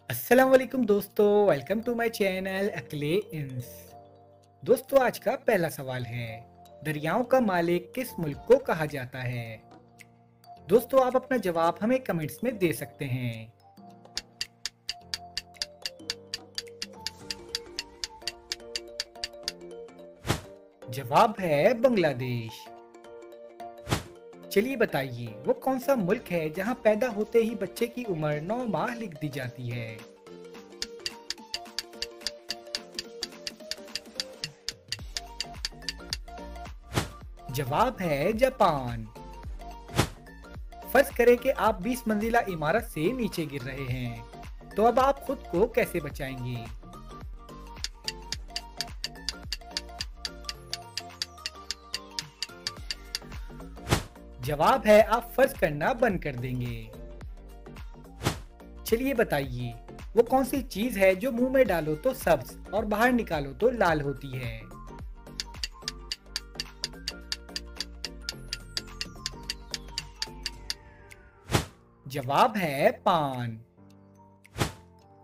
अस्सलाम वालेकुम दोस्तों, वेलकम टू माय चैनल अक्ले इंस। दोस्तों, आज का पहला सवाल है, दरियाओं का मालिक किस मुल्क को कहा जाता है? दोस्तों, आप अपना जवाब हमें कमेंट्स में दे सकते हैं। जवाब है बांग्लादेश। चलिए बताइए, वो कौन सा मुल्क है जहां पैदा होते ही बच्चे की उम्र 9 माह लिख दी जाती है? जवाब है जापान। फर्ज करें कि आप 20 मंजिला इमारत से नीचे गिर रहे हैं, तो अब आप खुद को कैसे बचाएंगे? जवाब है आप फर्ज करना बंद कर देंगे। चलिए बताइए, वो कौन सी चीज है जो मुंह में डालो तो सब्ज और बाहर निकालो तो लाल होती है? जवाब है पान।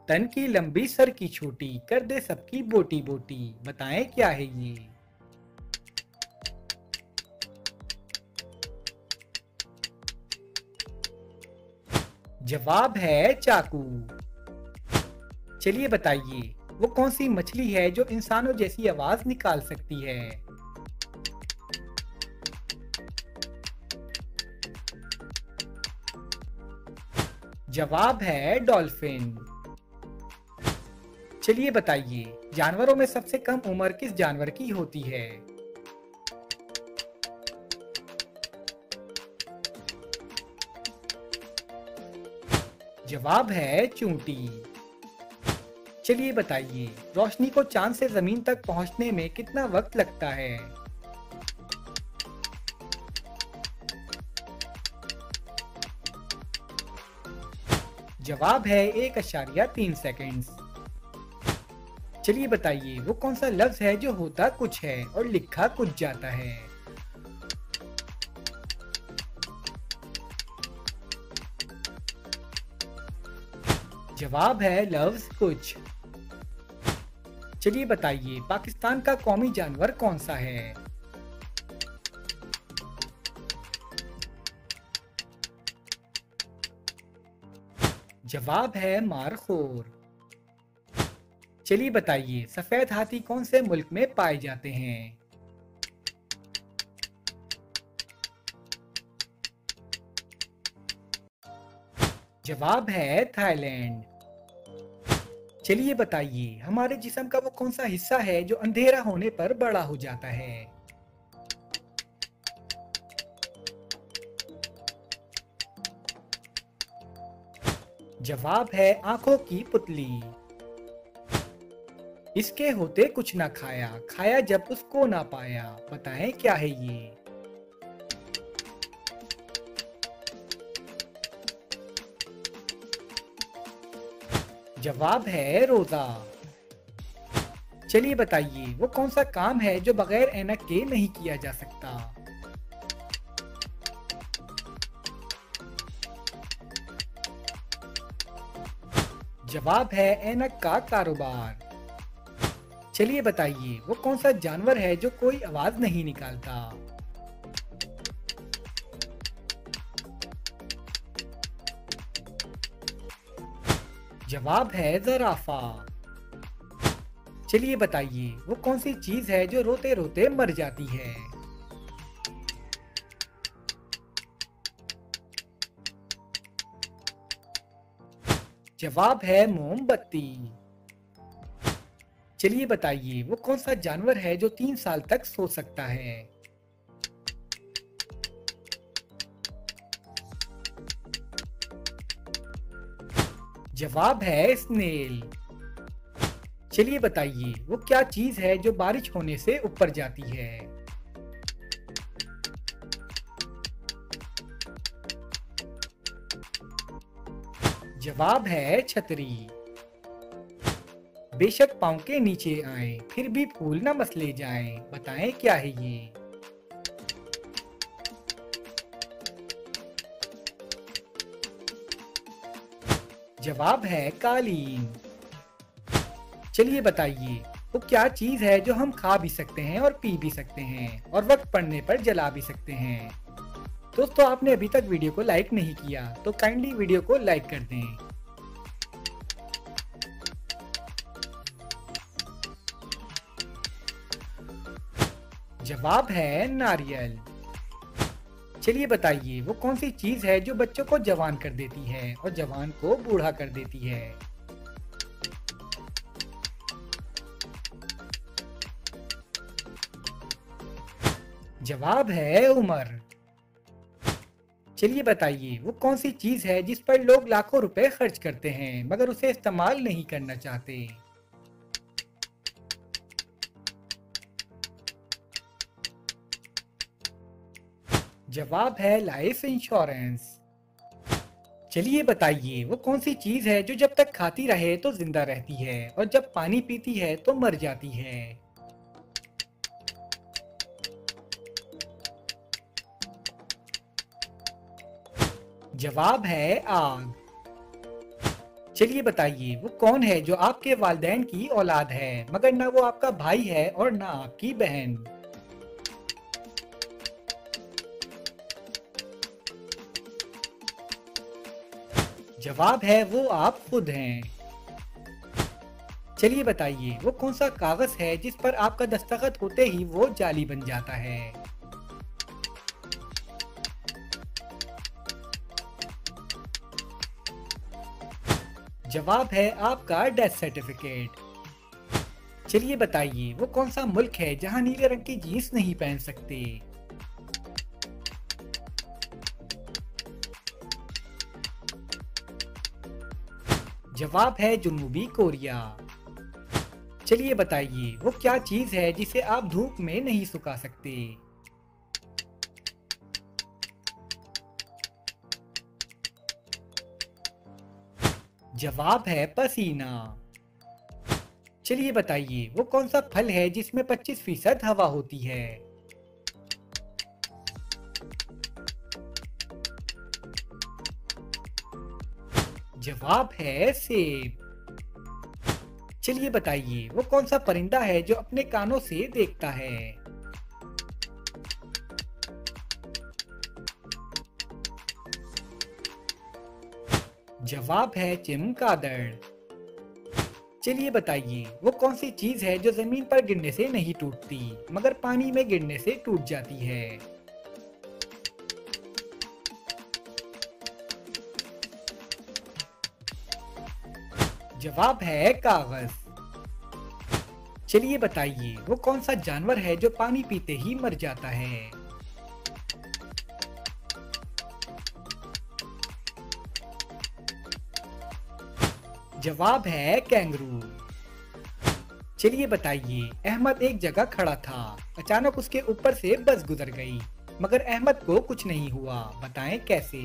तन की लंबी सर की छोटी कर दे सबकी बोटी बोटी, बताएं क्या है ये? जवाब है चाकू। चलिए बताइए, वो कौन सी मछली है जो इंसानों जैसी आवाज निकाल सकती है? जवाब है डॉल्फिन। चलिए बताइए, जानवरों में सबसे कम उम्र किस जानवर की होती है? जवाब है चूंटी। चलिए बताइए, रोशनी को चांद से जमीन तक पहुंचने में कितना वक्त लगता है? जवाब है 1.3 सेकंड्स। चलिए बताइए, वो कौन सा लफ्ज है जो होता कुछ है और लिखा कुछ जाता है? जवाब है लफ्ज कुछ। चलिए बताइए, पाकिस्तान का कौमी जानवर कौन सा है? जवाब है मारखोर। चलिए बताइए, सफेद हाथी कौन से मुल्क में पाए जाते हैं? जवाब है थाईलैंड। चलिए बताइए, हमारे जिस्म का वो कौन सा हिस्सा है जो अंधेरा होने पर बड़ा हो जाता है? जवाब है आंखों की पुतली। इसके होते कुछ ना खाया, खाया जब उसको ना पाया, बताएं क्या है ये? जवाब है रोजा। चलिए बताइए, वो कौन सा काम है जो बगैर ऐनक के नहीं किया जा सकता? जवाब है ऐनक का कारोबार। चलिए बताइए, वो कौन सा जानवर है जो कोई आवाज नहीं निकालता? जवाब है ज़राफ़ा। चलिए बताइए, वो कौन सी चीज है जो रोते रोते मर जाती है? जवाब है मोमबत्ती। चलिए बताइए, वो कौन सा जानवर है जो 3 साल तक सो सकता है? जवाब है स्नेल। चलिए बताइए, वो क्या चीज है जो बारिश होने से ऊपर जाती है? जवाब है छतरी। बेशक पाँव के नीचे आए, फिर भी फूल न मसले जाएं, बताएं क्या है ये? जवाब है कालीन। चलिए बताइए, वो क्या चीज है जो हम खा भी सकते हैं और पी भी सकते हैं और वक्त पड़ने पर जला भी सकते हैं। दोस्तों, आपने अभी तक वीडियो को लाइक नहीं किया तो काइंडली वीडियो को लाइक कर दें। जवाब है नारियल। चलिए बताइए, वो कौन सी चीज है जो बच्चों को जवान कर देती है और जवान को बूढ़ा कर देती है। जवाब है उम्र। चलिए बताइए, वो कौन सी चीज है जिस पर लोग लाखों रुपए खर्च करते हैं मगर उसे इस्तेमाल नहीं करना चाहते। जवाब है लाइफ इंश्योरेंस। चलिए बताइए, वो कौन सी चीज है जो जब तक खाती रहे तो जिंदा रहती है और जब पानी पीती है तो मर जाती है। जवाब है आग। चलिए बताइए, वो कौन है जो आपके वालिदैन की औलाद है मगर ना वो आपका भाई है और ना आपकी बहन। जवाब है वो आप खुद हैं। चलिए बताइए, वो कौन सा कागज है जिस पर आपका दस्तखत होते ही वो जाली बन जाता है। जवाब है आपका डेथ सर्टिफिकेट। चलिए बताइए, वो कौन सा मुल्क है जहां नीले रंग की जीन्स नहीं पहन सकते। जवाब है जनूबी कोरिया। चलिए बताइए, वो क्या चीज है जिसे आप धूप में नहीं सुखा सकते। जवाब है पसीना। चलिए बताइए, वो कौन सा फल है जिसमें 25% हवा होती है। जवाब है सेब। चलिए बताइए, वो कौन सा परिंदा है जो अपने कानों से देखता है। जवाब है चमगादड़। चलिए बताइए, वो कौन सी चीज है जो जमीन पर गिरने से नहीं टूटती मगर पानी में गिरने से टूट जाती है। जवाब है कागज। चलिए बताइए, वो कौन सा जानवर है जो पानी पीते ही मर जाता है। जवाब है कैंगरू। चलिए बताइए, अहमद एक जगह खड़ा था, अचानक उसके ऊपर से बस गुजर गई मगर अहमद को कुछ नहीं हुआ, बताएं कैसे।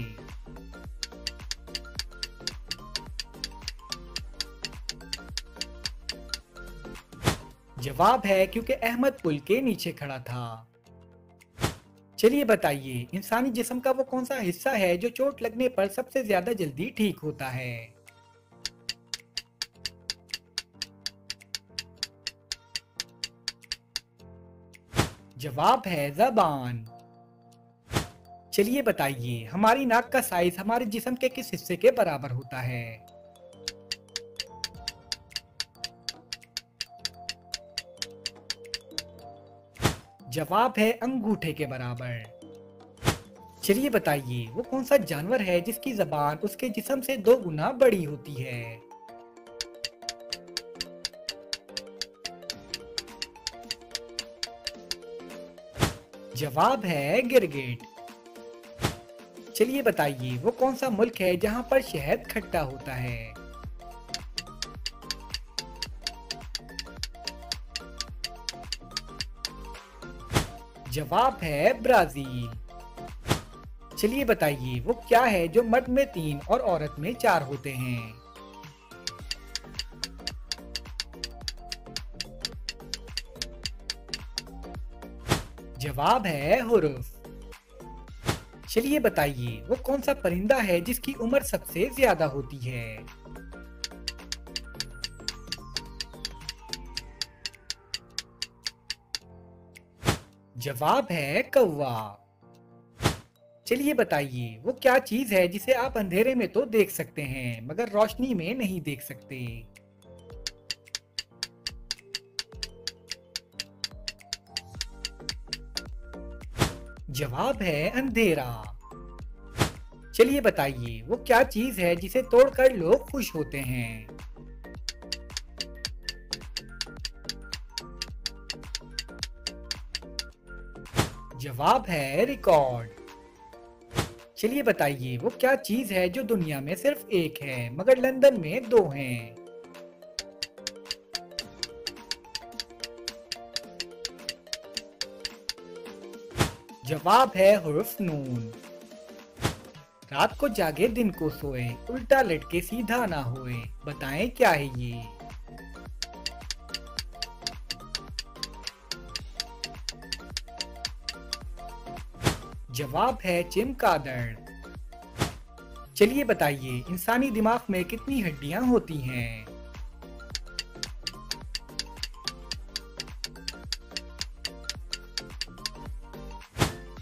जवाब है क्योंकि अहमद पुल के नीचे खड़ा था। चलिए बताइए, इंसानी जिस्म का वो कौन सा हिस्सा है जो चोट लगने पर सबसे ज्यादा जल्दी ठीक होता है। जवाब है ज़बान। चलिए बताइए, हमारी नाक का साइज हमारे जिस्म के किस हिस्से के बराबर होता है। जवाब है अंगूठे के बराबर। चलिए बताइए, वो कौन सा जानवर है जिसकी जबान उसके जिस्म से 2 गुना बड़ी होती है। जवाब है गिरगिट। चलिए बताइए, वो कौन सा मुल्क है जहां पर शहद खट्टा होता है। जवाब है ब्राजील। चलिए बताइए, वो क्या है जो मर्द में 3 और औरत में 4 होते हैं। जवाब है हुर्फ। चलिए बताइए, वो कौन सा परिंदा है जिसकी उम्र सबसे ज्यादा होती है। जवाब है कौवा। चलिए बताइए वो क्या चीज है जिसे आप अंधेरे में तो देख सकते हैं मगर रोशनी में नहीं देख सकते। जवाब है अंधेरा। चलिए बताइए वो क्या चीज है जिसे तोड़कर लोग खुश होते हैं। जवाब है रिकॉर्ड। चलिए बताइए वो क्या चीज है जो दुनिया में सिर्फ एक है मगर लंदन में दो हैं। जवाब है हुर्फ नून। रात को जागे दिन को सोए उल्टा लटके सीधा ना होए, बताएं क्या है ये। जवाब है चिमगादड़। चलिए बताइए इंसानी दिमाग में कितनी हड्डियां होती हैं।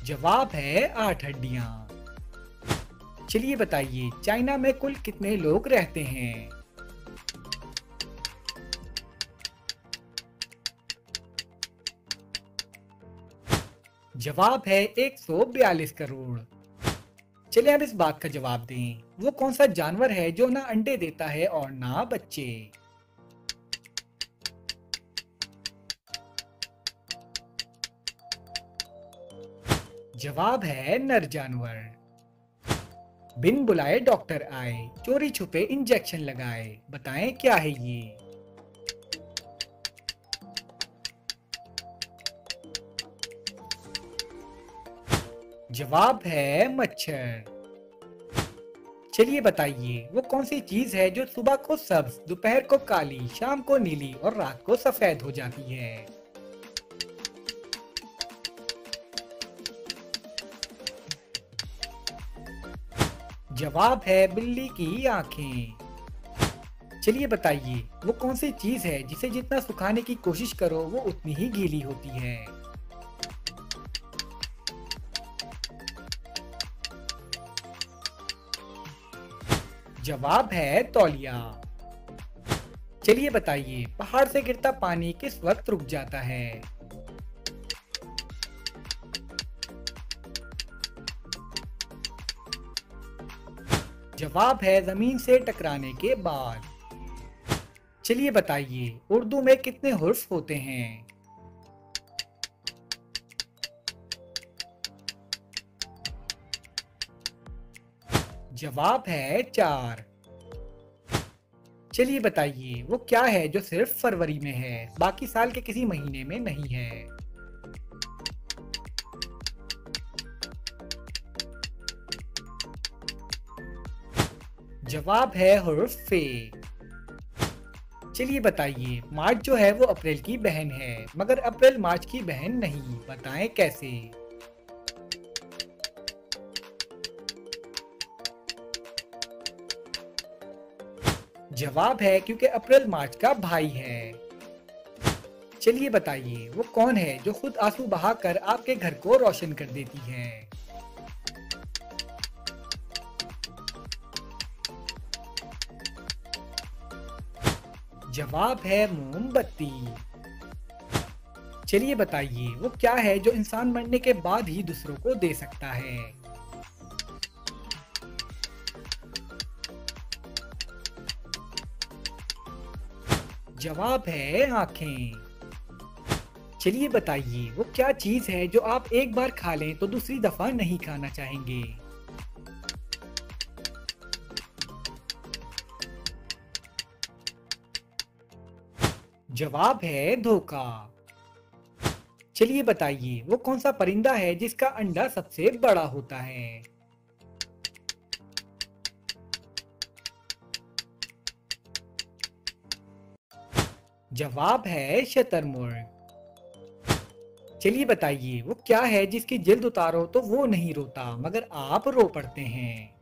जवाब है 8 हड्डियां। चलिए बताइए चाइना में कुल कितने लोग रहते हैं। जवाब है 142 करोड़। चलिए अब इस बात का जवाब दें वो कौन सा जानवर है जो ना अंडे देता है और ना बच्चे। जवाब है नर जानवर। बिन बुलाए डॉक्टर आए चोरी छुपे इंजेक्शन लगाए, बताएं क्या है ये। जवाब है मच्छर। चलिए बताइए वो कौन सी चीज है जो सुबह को सब्ज, दोपहर को काली, शाम को नीली और रात को सफेद हो जाती है। जवाब है बिल्ली की आंखें। चलिए बताइए वो कौन सी चीज है जिसे जितना सुखाने की कोशिश करो वो उतनी ही गीली होती है। जवाब है तौलिया। चलिए बताइए पहाड़ से गिरता पानी किस वक्त रुक जाता है। जवाब है जमीन से टकराने के बाद। चलिए बताइए उर्दू में कितने हुर्फ होते हैं। जवाब है 4। चलिए बताइए वो क्या है जो सिर्फ फरवरी में है बाकी साल के किसी महीने में नहीं है। जवाब है हुर्फ फे। चलिए बताइए मार्च जो है वो अप्रैल की बहन है मगर अप्रैल मार्च की बहन नहीं, बताएं कैसे। जवाब है क्योंकि अप्रैल मार्च का भाई है। चलिए बताइए वो कौन है जो खुद आंसू बहाकर आपके घर को रोशन कर देती है। जवाब है मोमबत्ती। चलिए बताइए वो क्या है जो इंसान मरने के बाद ही दूसरों को दे सकता है। जवाब है आंखें। चलिए बताइए वो क्या चीज है जो आप एक बार खा लें तो दूसरी दफा नहीं खाना चाहेंगे। जवाब है धोखा। चलिए बताइए वो कौन सा परिंदा है जिसका अंडा सबसे बड़ा होता है। जवाब है शतरमुर्ग। चलिए बताइए वो क्या है जिसकी जिल्द उतारो तो वो नहीं रोता मगर आप रो पड़ते हैं।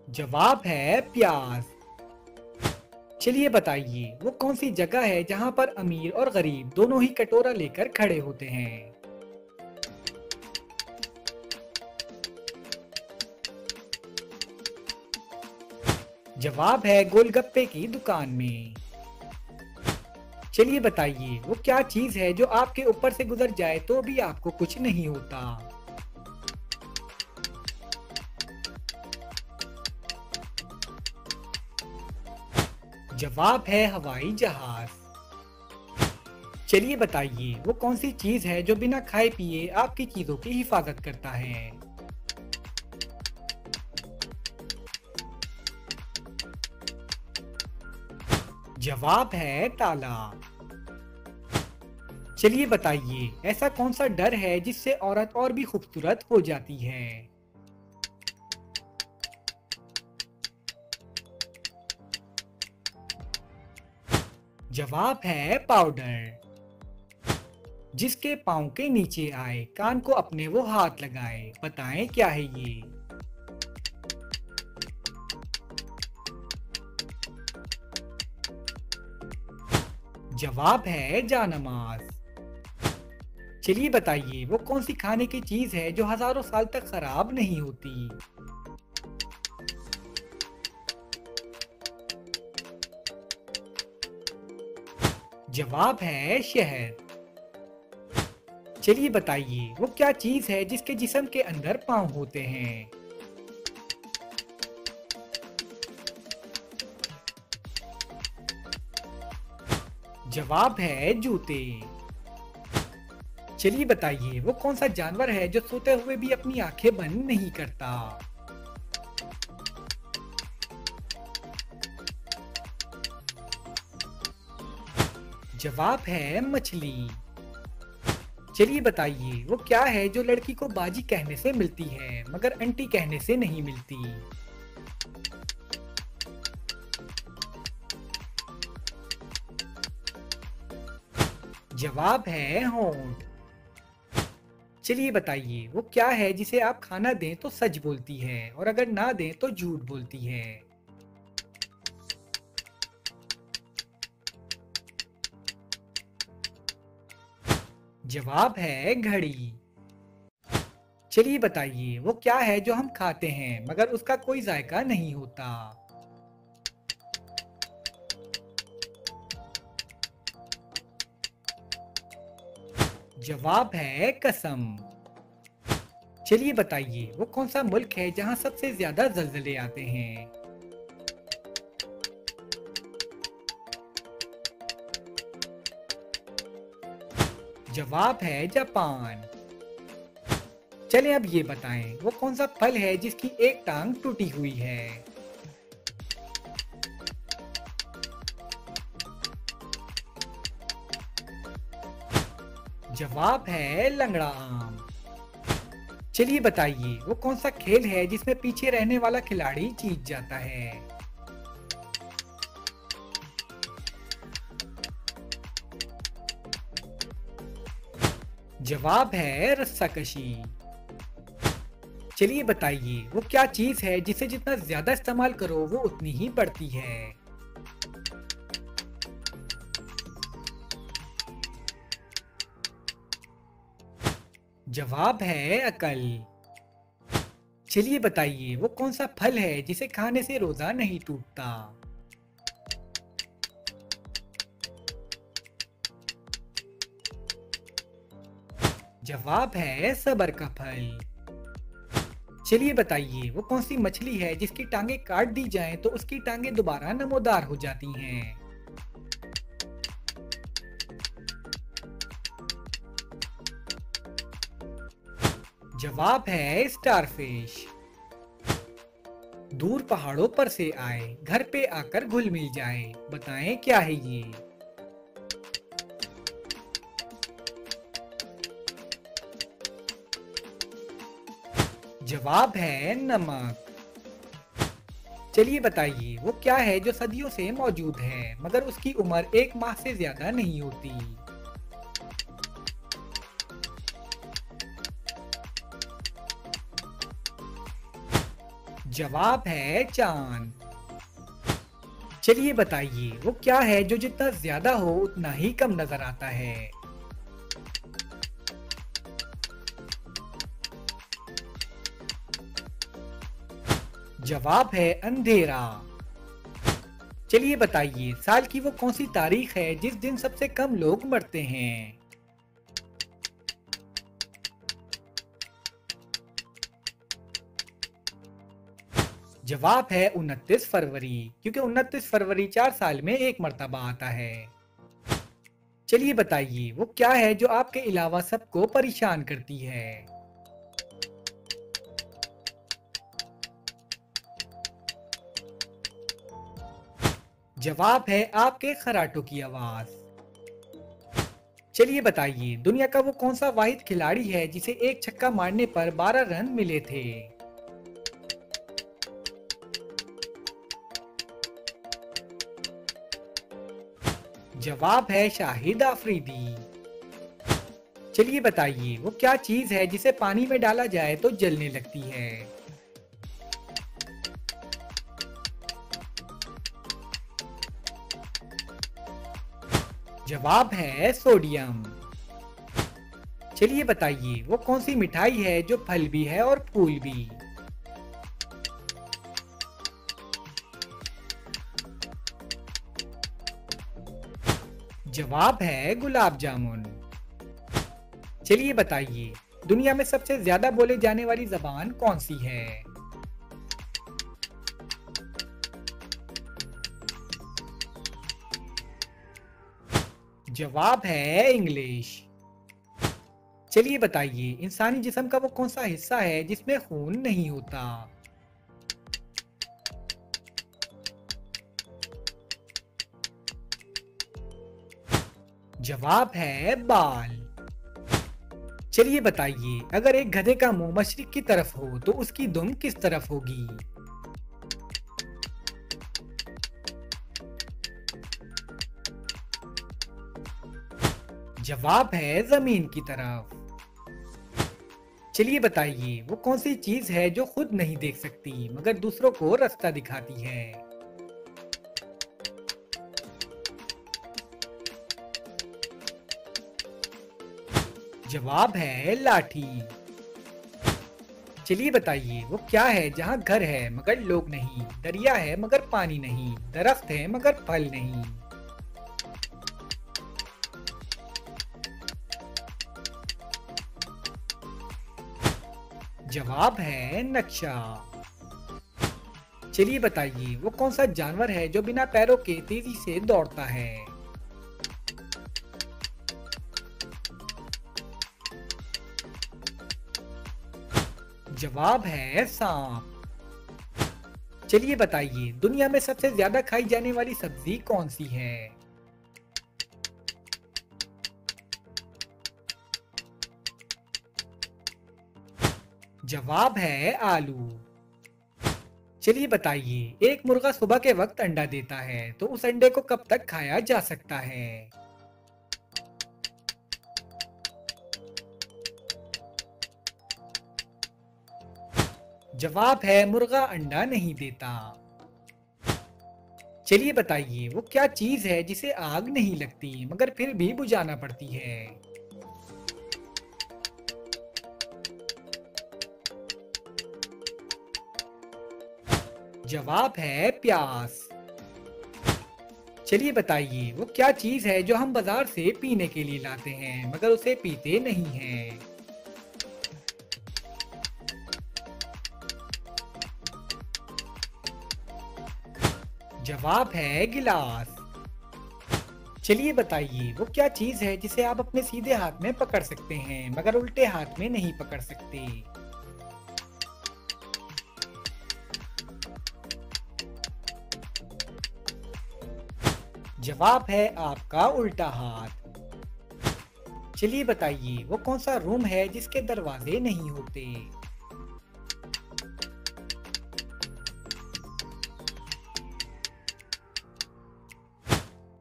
जवाब है प्याज। चलिए बताइए वो कौन सी जगह है जहाँ पर अमीर और गरीब दोनों ही कटोरा लेकर खड़े होते हैं। जवाब है गोलगप्पे की दुकान में। चलिए बताइए वो क्या चीज है जो आपके ऊपर से गुजर जाए तो भी आपको कुछ नहीं होता। जवाब है हवाई जहाज। चलिए बताइए वो कौन सी चीज है जो बिना खाए पिए आपकी चीजों की हिफाजत करता है। जवाब है ताला। चलिए बताइए ऐसा कौन सा डर है जिससे औरत और भी खूबसूरत हो जाती है। जवाब है पाउडर। जिसके पाँव के नीचे आए कान को अपने वो हाथ लगाए, बताएं क्या है ये। जवाब है जानमाज। चलिए बताइए वो कौन सी खाने की चीज है जो हजारों साल तक खराब नहीं होती। जवाब है शहद। चलिए बताइए वो क्या चीज है जिसके जिस्म के अंदर पाँव होते हैं। जवाब है जूते। चलिए बताइए वो कौन सा जानवर है जो सोते हुए भी अपनी आंखें बंद नहीं करता। जवाब है मछली। चलिए बताइए वो क्या है जो लड़की को बाजी कहने से मिलती है मगर आंटी कहने से नहीं मिलती। जवाब है होंठ। चलिए बताइए वो क्या है जिसे आप खाना दें तो सच बोलती है और अगर ना दें तो झूठ बोलती है। जवाब है घड़ी। चलिए बताइए वो क्या है जो हम खाते हैं मगर उसका कोई जायका नहीं होता। जवाब है कसम। चलिए बताइए वो कौन सा मुल्क है जहां सबसे ज्यादा जल्जले आते हैं। जवाब है जापान। चलें अब ये बताएं वो कौन सा फल है जिसकी एक टांग टूटी हुई है। जवाब है लंगड़ा आम। चलिए बताइए वो कौन सा खेल है जिसमें पीछे रहने वाला खिलाड़ी जीत जाता है। जवाब है रस्साकशी। चलिए बताइए वो क्या चीज है जिसे जितना ज्यादा इस्तेमाल करो वो उतनी ही बढ़ती है। जवाब है अकल। चलिए बताइए वो कौन सा फल है जिसे खाने से रोजा नहीं टूटता। जवाब है सबर का फल। चलिए बताइए वो कौन सी मछली है जिसकी टांगे काट दी जाएं तो उसकी टांगे दोबारा नमोदार हो जाती हैं। जवाब है स्टारफिश। दूर पहाड़ों पर से आए घर पे आकर घुल मिल जाए, बताएं क्या है ये। जवाब है नमक। चलिए बताइए वो क्या है जो सदियों से मौजूद है मगर उसकी उम्र 1 माह से ज्यादा नहीं होती। जवाब है चांद। चलिए बताइए वो क्या है जो जितना ज्यादा हो उतना ही कम नजर आता है। जवाब है अंधेरा। चलिए बताइए साल की वो कौन सी तारीख है जिस दिन सबसे कम लोग मरते हैं। जवाब है 29 फरवरी, क्योंकि 29 फरवरी 4 साल में एक मर्तबा आता है। चलिए बताइए वो क्या है जो आपके अलावा सबको परेशान करती है। जवाब है आपके खराटों की आवाज। चलिए बताइए दुनिया का वो कौन सा वाहिद खिलाड़ी है जिसे एक छक्का मारने पर 12 रन मिले थे। जवाब है शाहिद आफरीदी। चलिए बताइए वो क्या चीज है जिसे पानी में डाला जाए तो जलने लगती है। जवाब है सोडियम। चलिए बताइए वो कौन सी मिठाई है जो फल भी है और फूल भी। जवाब है गुलाब जामुन। चलिए बताइए दुनिया में सबसे ज्यादा बोले जाने वाली जबान कौन सी है। जवाब है इंग्लिश। चलिए बताइए इंसानी जिस्म का वो कौन सा हिस्सा है जिसमें खून नहीं होता। जवाब है बाल। चलिए बताइए अगर एक गधे का मुंह मशरिक की तरफ हो तो उसकी दुम किस तरफ होगी। जवाब है जमीन की तरफ। चलिए बताइए वो कौन सी चीज है जो खुद नहीं देख सकती मगर दूसरों को रास्ता दिखाती है। जवाब है लाठी। चलिए बताइए वो क्या है जहाँ घर है मगर लोग नहीं, दरिया है मगर पानी नहीं, दरख्त है मगर फल नहीं। जवाब है नक्शा। चलिए बताइए वो कौन सा जानवर है जो बिना पैरों के तेजी से दौड़ता है। जवाब है सांप। चलिए बताइए दुनिया में सबसे ज्यादा खाई जाने वाली सब्जी कौन सी है। जवाब है आलू। चलिए बताइए एक मुर्गा सुबह के वक्त अंडा देता है तो उस अंडे को कब तक खाया जा सकता है। जवाब है मुर्गा अंडा नहीं देता। चलिए बताइए वो क्या चीज है जिसे आग नहीं लगती मगर फिर भी बुझाना पड़ती है। जवाब है प्यास। चलिए बताइए वो क्या चीज है जो हम बाजार से पीने के लिए लाते हैं मगर उसे पीते नहीं हैं। जवाब है गिलास। चलिए बताइए वो क्या चीज है जिसे आप अपने सीधे हाथ में पकड़ सकते हैं मगर उल्टे हाथ में नहीं पकड़ सकते। जवाब है आपका उल्टा हाथ। चलिए बताइए वो कौन सा रूम है जिसके दरवाजे नहीं होते।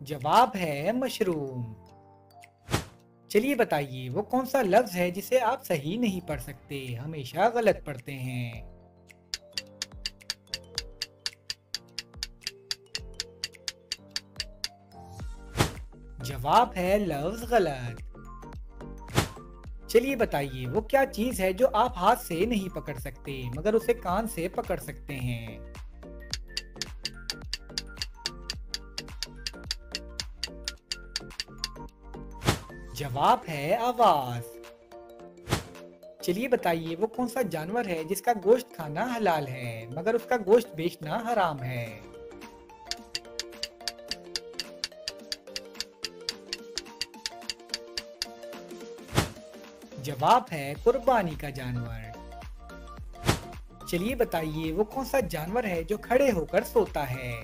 जवाब है मशरूम। चलिए बताइए वो कौन सा लफ्ज है जिसे आप सही नहीं पढ़ सकते, हमेशा गलत पढ़ते हैं। जवाब है लफ्ज गलत। चलिए बताइए वो क्या चीज है जो आप हाथ से नहीं पकड़ सकते मगर उसे कान से पकड़ सकते हैं। जवाब है आवाज। चलिए बताइए वो कौन सा जानवर है जिसका गोश्त खाना हलाल है मगर उसका गोश्त बेचना हराम है। जवाब है कुर्बानी का जानवर। चलिए बताइए वो कौन सा जानवर है जो खड़े होकर सोता है।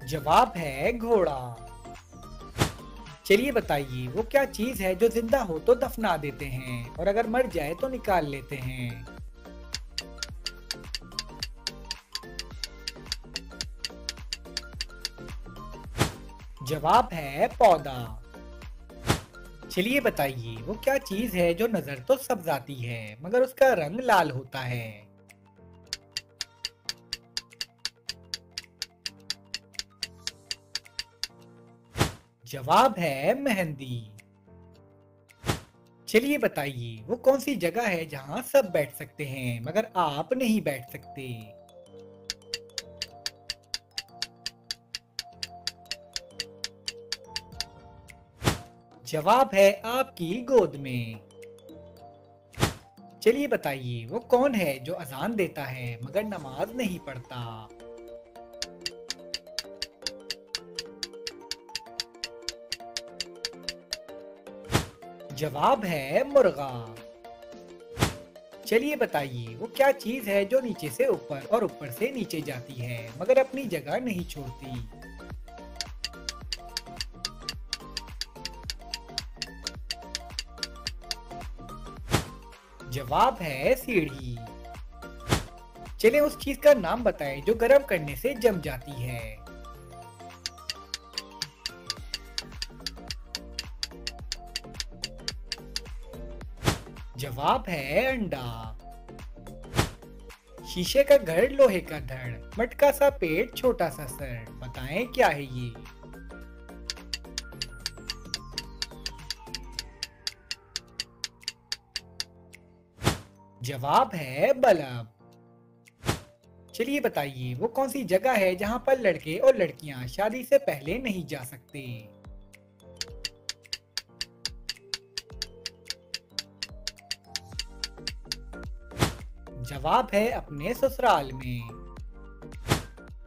जवाब है घोड़ा। चलिए बताइए वो क्या चीज है जो जिंदा हो तो दफना देते हैं और अगर मर जाए तो निकाल लेते हैं। जवाब है पौधा। चलिए बताइए वो क्या चीज है जो नजर तो सब्ज आती है मगर उसका रंग लाल होता है। जवाब है मेहंदी। चलिए बताइए वो कौन सी जगह है जहां सब बैठ सकते हैं मगर आप नहीं बैठ सकते। जवाब है आपकी गोद में। चलिए बताइए वो कौन है जो अजान देता है मगर नमाज नहीं पढ़ता। जवाब है मुर्गा। चलिए बताइए वो क्या चीज है जो नीचे से ऊपर और ऊपर से नीचे जाती है मगर अपनी जगह नहीं छोड़ती। जवाब है सीढ़ी। चलिए उस चीज का नाम बताएं जो गर्म करने से जम जाती है। जवाब है अंडा। शीशे का घर लोहे का धड़ मटका सा पेट छोटा सा सर बताएं क्या है ये। जवाब है बल्ब। चलिए बताइए वो कौन सी जगह है जहां पर लड़के और लड़कियां शादी से पहले नहीं जा सकते। जवाब है अपने ससुराल में।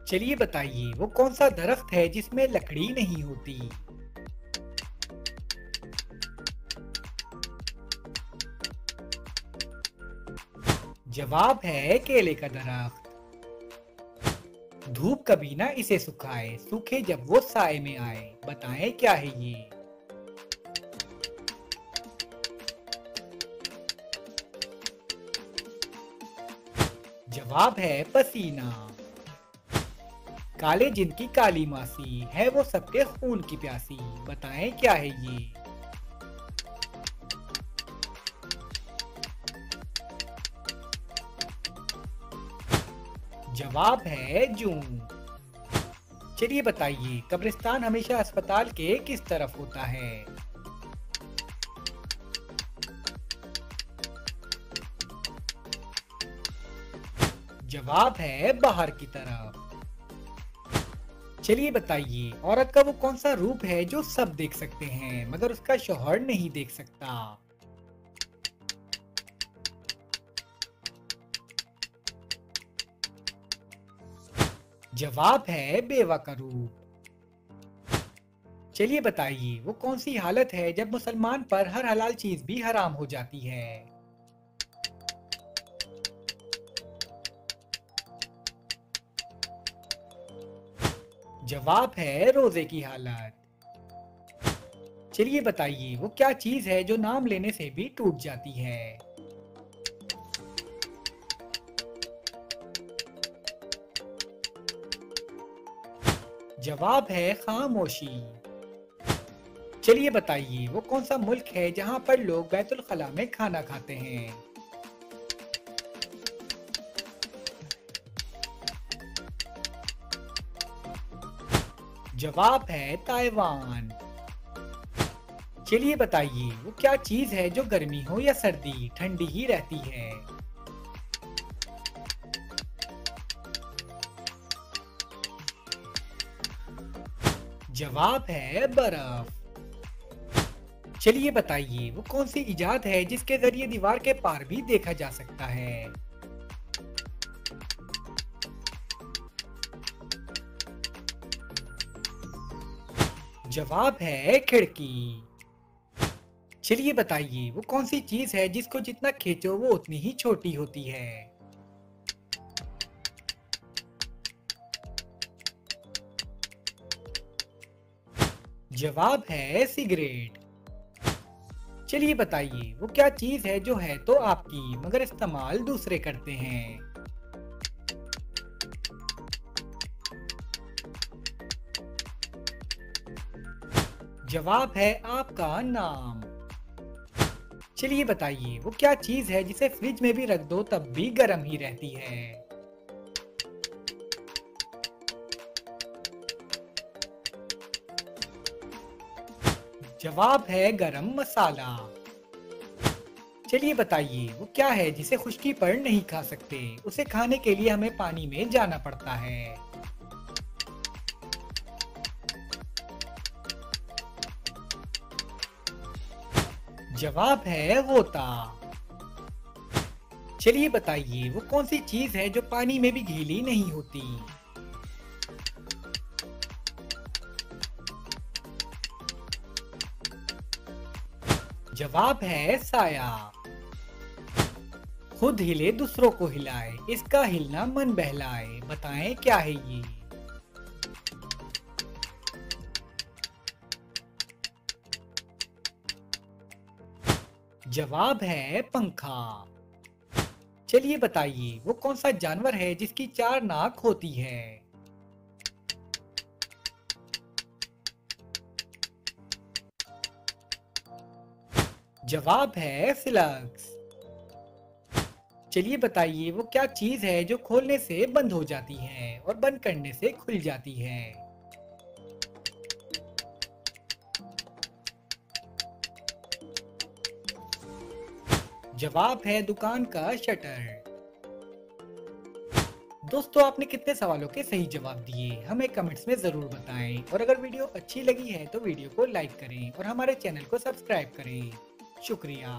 चलिए बताइए वो कौन सा दरख्त है जिसमें लकड़ी नहीं होती। जवाब है केले का दरख्त। धूप कभी ना इसे सुखाए सूखे जब वो साए में आए बताएं क्या है ये। जवाब है पसीना। काले जिनकी काली मासी है वो सबके खून की प्यासी बताएं क्या है ये। जवाब है जूं। चलिए बताइए कब्रिस्तान हमेशा अस्पताल के किस तरफ होता है। जवाब है बाहर की तरफ। चलिए बताइए औरत का वो कौन सा रूप है जो सब देख सकते हैं मगर उसका शौहर नहीं देख सकता। जवाब है बेवा का रूप। चलिए बताइए वो कौन सी हालत है जब मुसलमान पर हर हलाल चीज भी हराम हो जाती है। जवाब है रोजे की हालत। चलिए बताइए वो क्या चीज है जो नाम लेने से भी टूट जाती है। जवाब है खामोशी। चलिए बताइए वो कौन सा मुल्क है जहां पर लोग बैतुल खला में खाना खाते हैं। जवाब है ताइवान। चलिए बताइए वो क्या चीज है जो गर्मी हो या सर्दी ठंडी ही रहती है। जवाब है बर्फ। चलिए बताइए वो कौन सी इजाद है जिसके जरिए दीवार के पार भी देखा जा सकता है। जवाब है खिड़की। चलिए बताइए वो कौन सी चीज है जिसको जितना खींचो वो उतनी ही छोटी होती है। जवाब है सिगरेट। चलिए बताइए वो क्या चीज है जो है तो आपकी मगर इस्तेमाल दूसरे करते हैं। जवाब है आपका नाम। चलिए बताइए वो क्या चीज है जिसे फ्रिज में भी रख दो तब भी गर्म ही रहती है। जवाब है गरम मसाला। चलिए बताइए वो क्या है जिसे खुश्की पर नहीं खा सकते, उसे खाने के लिए हमें पानी में जाना पड़ता है। जवाब है वोता। चलिए बताइए वो कौन सी चीज है जो पानी में भी गीली नहीं होती। जवाब है साया। खुद हिले दूसरों को हिलाए, इसका हिलना मन बहलाए, बताएं क्या है ये। जवाब है पंखा। चलिए बताइए वो कौन सा जानवर है जिसकी 4 नाक होती है। जवाब है फ्लक्स। चलिए बताइए वो क्या चीज है जो खोलने से बंद हो जाती है और बंद करने से खुल जाती है। जवाब है दुकान का शटर। दोस्तों आपने कितने सवालों के सही जवाब दिए हमें कमेंट्स में जरूर बताएं और अगर वीडियो अच्छी लगी है तो वीडियो को लाइक करें और हमारे चैनल को सब्सक्राइब करें। शुक्रिया।